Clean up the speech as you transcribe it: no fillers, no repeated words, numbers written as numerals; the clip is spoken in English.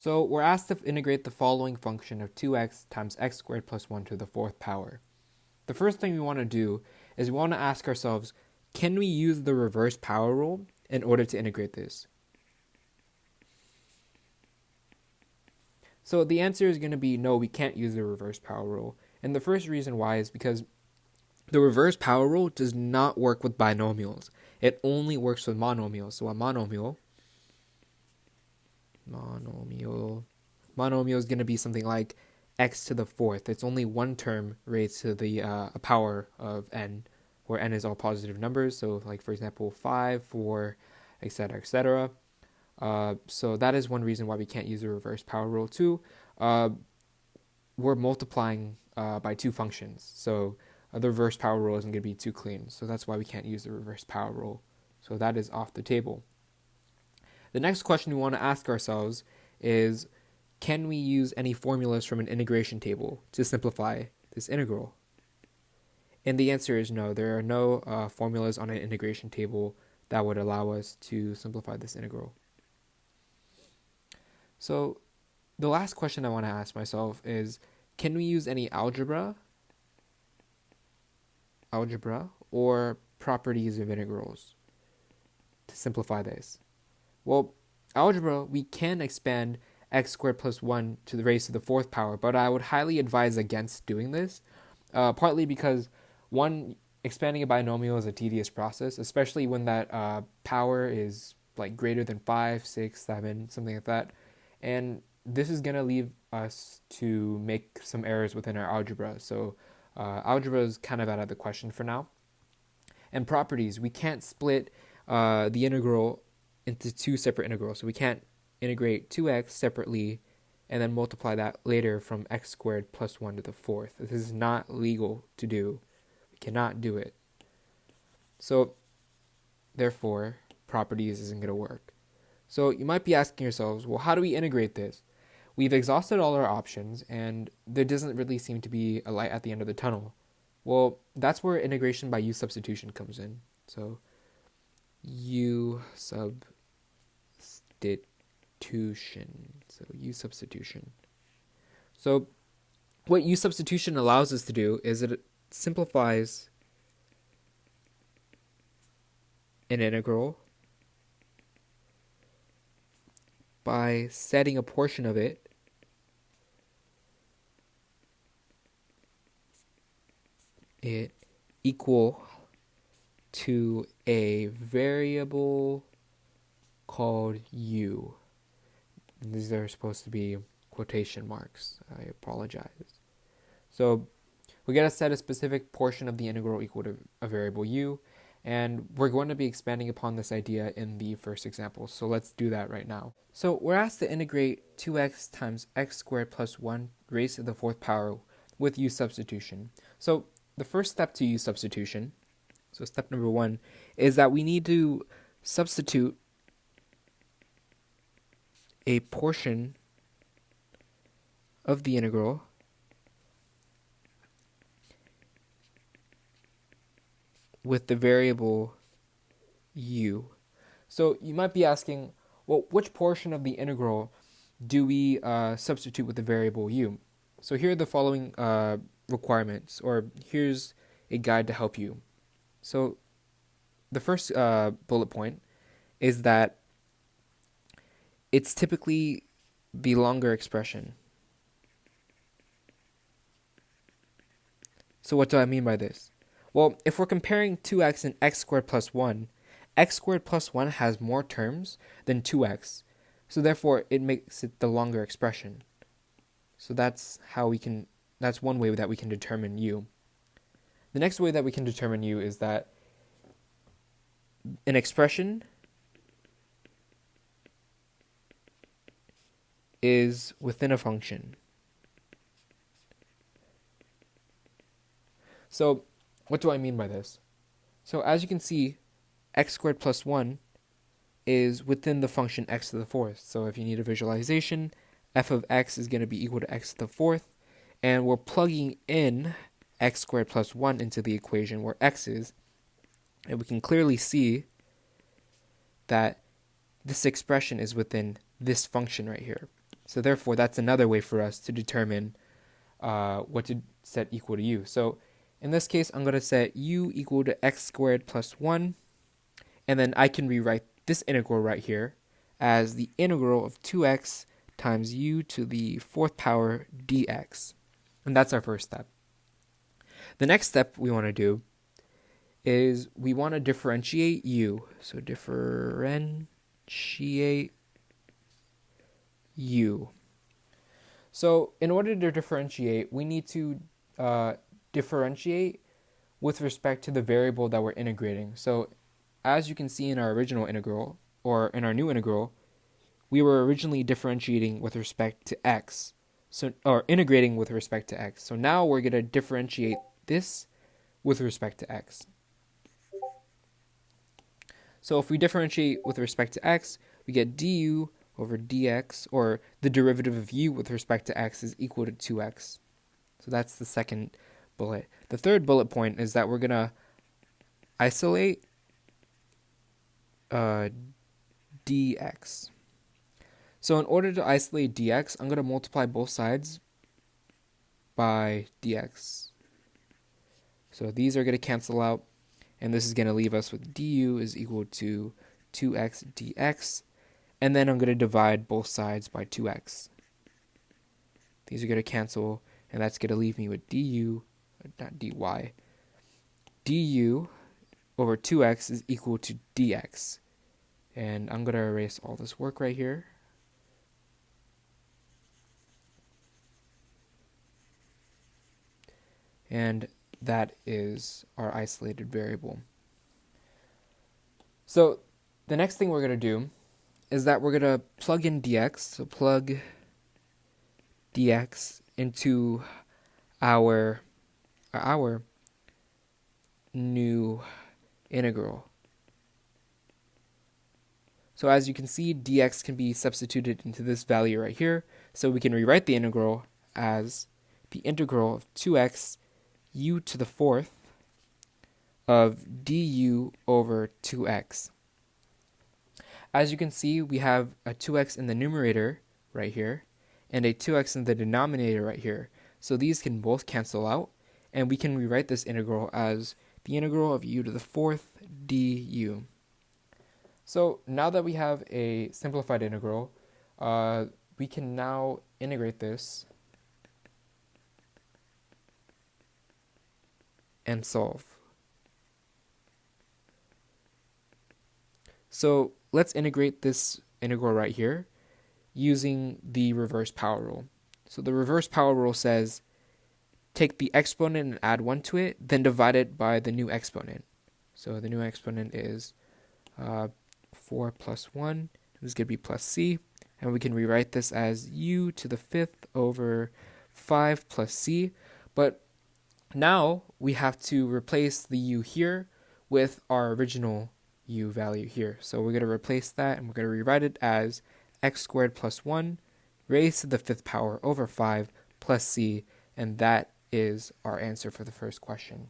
So we're asked to integrate the following function of 2x times x squared plus 1 to the fourth power. The first thing we want to do is we want to ask ourselves, can we use the reverse power rule in order to integrate this? So the answer is going to be no, we can't use the reverse power rule. And the first reason why is because the reverse power rule does not work with binomials. It only works with monomials. So a monomial is going to be something like x to the fourth. It's only one term raised to the power of n, where n is all positive numbers. So like, for example, 5, 4, etc., etc. So that is one reason why we can't use the reverse power rule. Two, we're multiplying by two functions. So the reverse power rule isn't going to be too clean. So that's why we can't use the reverse power rule. So that is off the table. The next question we want to ask ourselves is, can we use any formulas from an integration table to simplify this integral? And the answer is no. There are no formulas on an integration table that would allow us to simplify this integral. So the last question I want to ask myself is, can we use any algebra or properties of integrals to simplify this? Well, algebra, we can expand x squared plus 1 to the raised to the fourth power, but I would highly advise against doing this, partly because, one, expanding a binomial is a tedious process, especially when that power is like greater than 5, 6, 7, something like that. And this is going to leave us to make some errors within our algebra. So algebra is kind of out of the question for now. And properties, we can't split the integral into two separate integrals. So we can't integrate 2x separately and then multiply that later from x squared plus 1 to the fourth. This is not legal to do. We cannot do it. So therefore, properties isn't going to work. So you might be asking yourselves, well, how do we integrate this? We've exhausted all our options, and there doesn't really seem to be a light at the end of the tunnel. Well, that's where integration by U-substitution comes in. So U-substitution. So U-substitution. So what U-substitution allows us to do is it simplifies an integral by setting a portion of it equal to a variable called u. And these are supposed to be quotation marks. I apologize. So we got to set a specific portion of the integral equal to a variable u, and we're going to be expanding upon this idea in the first example. So let's do that right now. So we're asked to integrate 2x times x squared plus 1 raised to the fourth power with U-substitution. So the first step to U-substitution, so step number 1, is that we need to substitute a portion of the integral with the variable u. So you might be asking, well, which portion of the integral do we substitute with the variable u? So here are the following requirements, or here's a guide to help you. So the first bullet point is that it's typically the longer expression. So what do I mean by this? Well, if we're comparing 2x and x squared plus 1, x squared plus 1 has more terms than 2x. So therefore, it makes it the longer expression. So that's one way that we can determine u. The next way that we can determine u is that an expression is within a function. So what do I mean by this? So as you can see, x squared plus 1 is within the function x to the fourth. So if you need a visualization, f of x is going to be equal to x to the fourth, and we're plugging in x squared plus 1 into the equation where x is, and we can clearly see that this expression is within this function right here. So therefore, that's another way for us to determine what to set equal to u. So in this case, I'm going to set u equal to x squared plus 1. And then I can rewrite this integral right here as the integral of 2x times u to the 4th power dx. And that's our first step. The next step we want to do is we want to differentiate u. So differentiate u. So in order to differentiate, we need to differentiate with respect to the variable that we're integrating. So as you can see in our original integral, or in our new integral, we were originally differentiating with respect to x, or integrating with respect to x. So now we're going to differentiate this with respect to x. So if we differentiate with respect to x, we get du over dx, or the derivative of u with respect to x is equal to 2x. So that's the second bullet. The third bullet point is that we're going to isolate dx. So in order to isolate dx, I'm going to multiply both sides by dx. So these are going to cancel out, and this is going to leave us with du is equal to 2x dx, and then I'm going to divide both sides by 2x. These are going to cancel, and that's going to leave me with du, not dy. Du over 2x is equal to dx. And I'm going to erase all this work right here. And that is our isolated variable. So the next thing we're going to do is that we're going to plug in dx. So plug dx into our new integral. So as you can see, dx can be substituted into this value right here. So we can rewrite the integral as the integral of 2x u to the 4th of du over 2x. As you can see, we have a 2x in the numerator right here and a 2x in the denominator right here. So these can both cancel out, and we can rewrite this integral as the integral of u to the 4th du. So now that we have a simplified integral, we can now integrate this and solve. So let's integrate this integral right here using the reverse power rule. So the reverse power rule says take the exponent and add 1 to it, then divide it by the new exponent. So the new exponent is 4 plus 1. This is going to be plus c. And we can rewrite this as u to the 5th over 5 plus c. But now we have to replace the u here with our original u value here. So we're going to replace that, and we're going to rewrite it as x squared plus 1 raised to the 5th power over 5 plus c. And that is our answer for the first question.